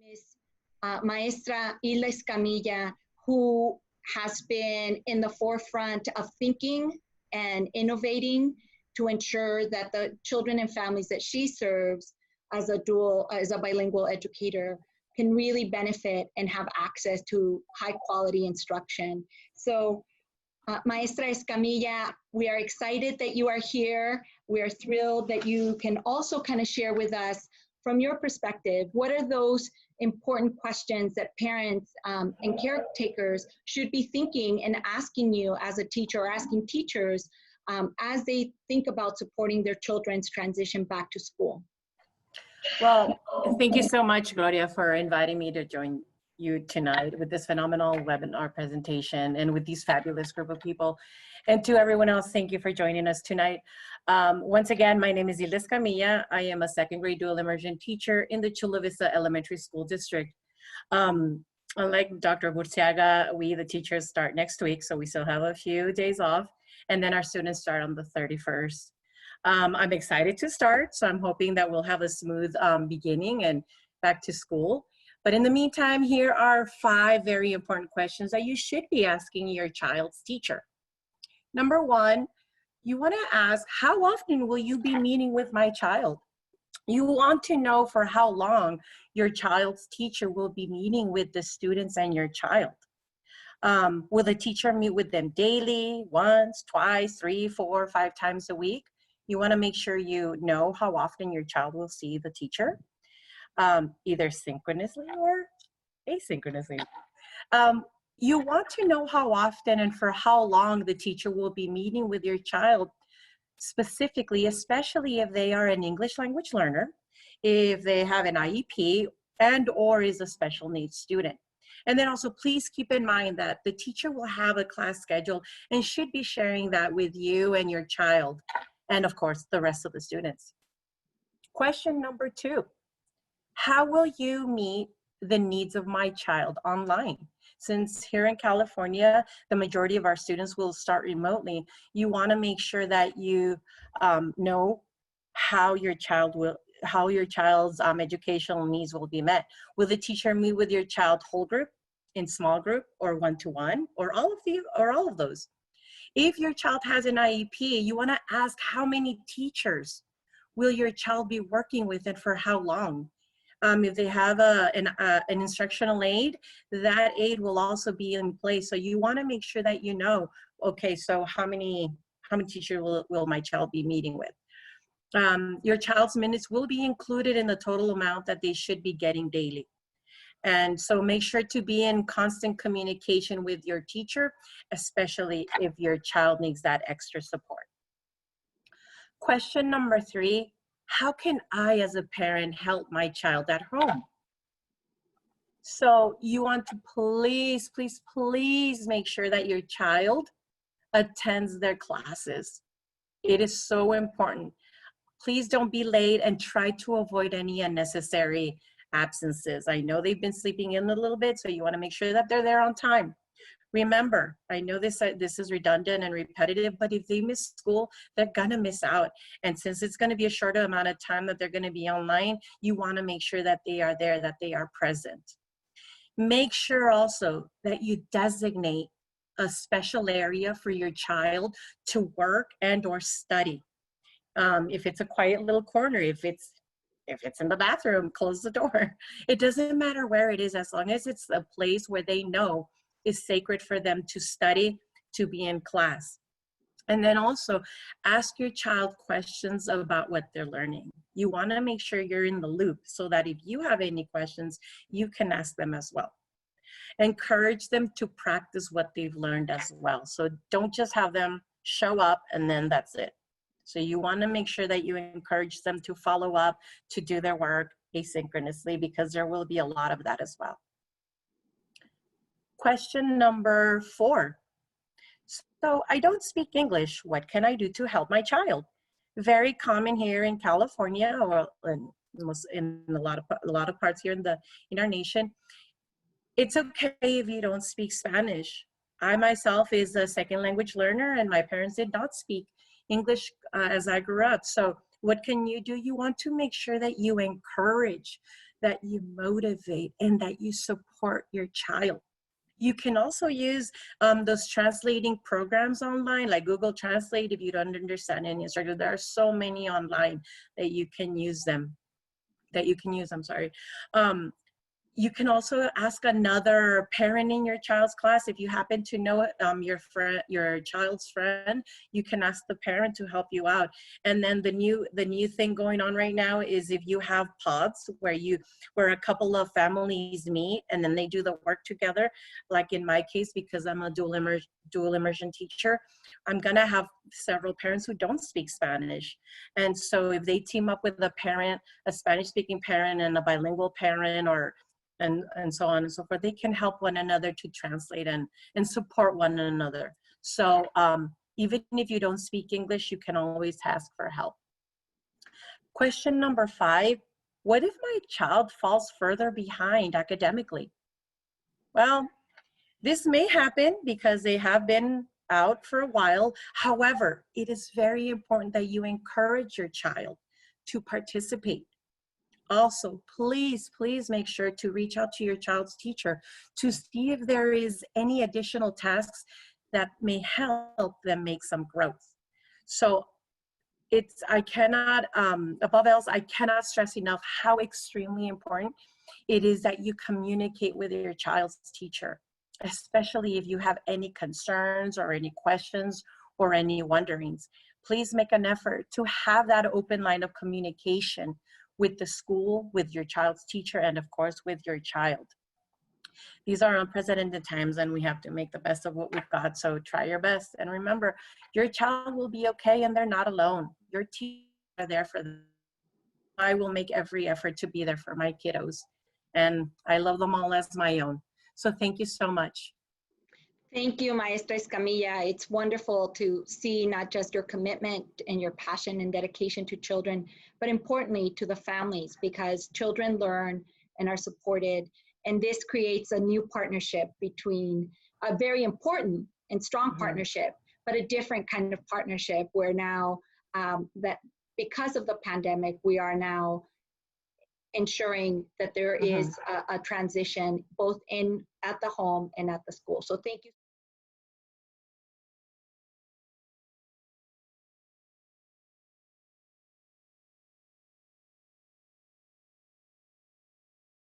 Miss Maestra Escamilla, who has been in the forefront of thinking and innovating to ensure that the children and families that she serves as a bilingual educator can really benefit and have access to high quality instruction. So Maestra Escamilla, we are excited that you are here. We are thrilled that you can also kind of share with us from your perspective, what are those important questions that parents and caretakers should be thinking and asking you as a teacher or asking teachers as they think about supporting their children's transition back to school? Well, thank you so much, Gloria, for inviting me to join you tonight with this phenomenal webinar presentation and with these fabulous group of people. And to everyone else, thank you for joining us tonight. Once again, my name is Maestra Escamilla. I am a second grade dual immersion teacher in the Chula Vista Elementary School District. Unlike Dr. Burciaga, we, the teachers, start next week, so we still have a few days off, and then our students start on the 31st. I'm excited to start, so I'm hoping that we'll have a smooth beginning and back to school. But in the meantime, here are 5 very important questions that you should be asking your child's teacher. Number 1, you want to ask, how often will you be meeting with my child? You want to know for how long your child's teacher will be meeting with the students and your child. Will the teacher meet with them daily, once, twice, 3, 4, 5 times a week? You want to make sure you know how often your child will see the teacher, either synchronously or asynchronously. You want to know how often and for how long the teacher will be meeting with your child specifically, especially if they are an English language learner, if they have an IEP and or is a special needs student. And then also please keep in mind that the teacher will have a class schedule and should be sharing that with you and your child and of course the rest of the students. Question number 2, how will you meet the needs of my child online? Since here in California, the majority of our students will start remotely, you want to make sure that you know how your child's educational needs will be met. Will the teacher meet with your child whole group, in small group, or one-to-one, or all of those? If your child has an IEP, you want to ask how many teachers will your child be working with and for how long? If they have an instructional aid, that aid will also be in place. So you want to make sure that you know, okay, so how many teachers will my child be meeting with? Your child's minutes will be included in the total amount that they should be getting daily. And so make sure to be in constant communication with your teacher, especially if your child needs that extra support. Question number 3, how can I as a parent help my child at home? So you want to please, please, please make sure that your child attends their classes. It is so important. Please don't be late and try to avoid any unnecessary absences. I know they've been sleeping in a little bit, so you want to make sure that they're there on time. Remember, I know this is redundant and repetitive, but if they miss school, they're gonna miss out. And since it's gonna be a shorter amount of time that they're gonna be online, you wanna make sure that they are there, that they are present. Make sure also that you designate a special area for your child to work and or study. If it's a quiet little corner, if it's in the bathroom, close the door. It doesn't matter where it is, as long as it's a place where they know is sacred for them to study, to be in class. And then also ask your child questions about what they're learning. You want to make sure you're in the loop so that if you have any questions, you can ask them as well. Encourage them to practice what they've learned as well. So don't just have them show up and then that's it. So you want to make sure that you encourage them to follow up, to do their work asynchronously, because there will be a lot of that as well. Question number 4. So I don't speak English. What can I do to help my child? Very common here in California, or in a lot of parts here in our nation. It's okay if you don't speak Spanish. I myself is a second language learner, and my parents did not speak English as I grew up. So what can you do? You want to make sure that you encourage that you motivate and that you support your child. You can also use those translating programs online, like Google Translate. If you don't understand any instructor, there are so many online that you can use them. Sorry. You can also ask another parent in your child's class. If you happen to know your child's friend, you can ask the parent to help you out. And then the new thing going on right now is if you have pods where a couple of families meet and then they do the work together. Like in my case, because I'm a dual immersion teacher, I'm gonna have several parents who don't speak Spanish. And so if they team up with a Spanish speaking parent and a bilingual parent, and so on and so forth, they can help one another to translate and support one another. So even if you don't speak English, you can always ask for help. Question number 5, what if my child falls further behind academically? Well, this may happen because they have been out for a while. However, it is very important that you encourage your child to participate. Also, please make sure to reach out to your child's teacher to see if there is any additional tasks that may help them make some growth. So I cannot, above else, I cannot stress enough how extremely important it is that you communicate with your child's teacher, especially if you have any concerns or any questions or any wonderings. Please make an effort to have that open line of communication with the school, with your child's teacher, and of course with your child. These are unprecedented times and we have to make the best of what we've got, so try your best. And remember, your child will be okay and they're not alone. Your teachers are there for them. I will make every effort to be there for my kiddos, and I love them all as my own. So thank you so much. Thank you, Maestra Escamilla. It's wonderful to see not just your commitment and your passion and dedication to children, but importantly to the families, because children learn and are supported. And this creates a new partnership between a very important and strong partnership, but a different kind of partnership where now that because of the pandemic, we are now ensuring that there is a transition both at the home and at the school. So thank you.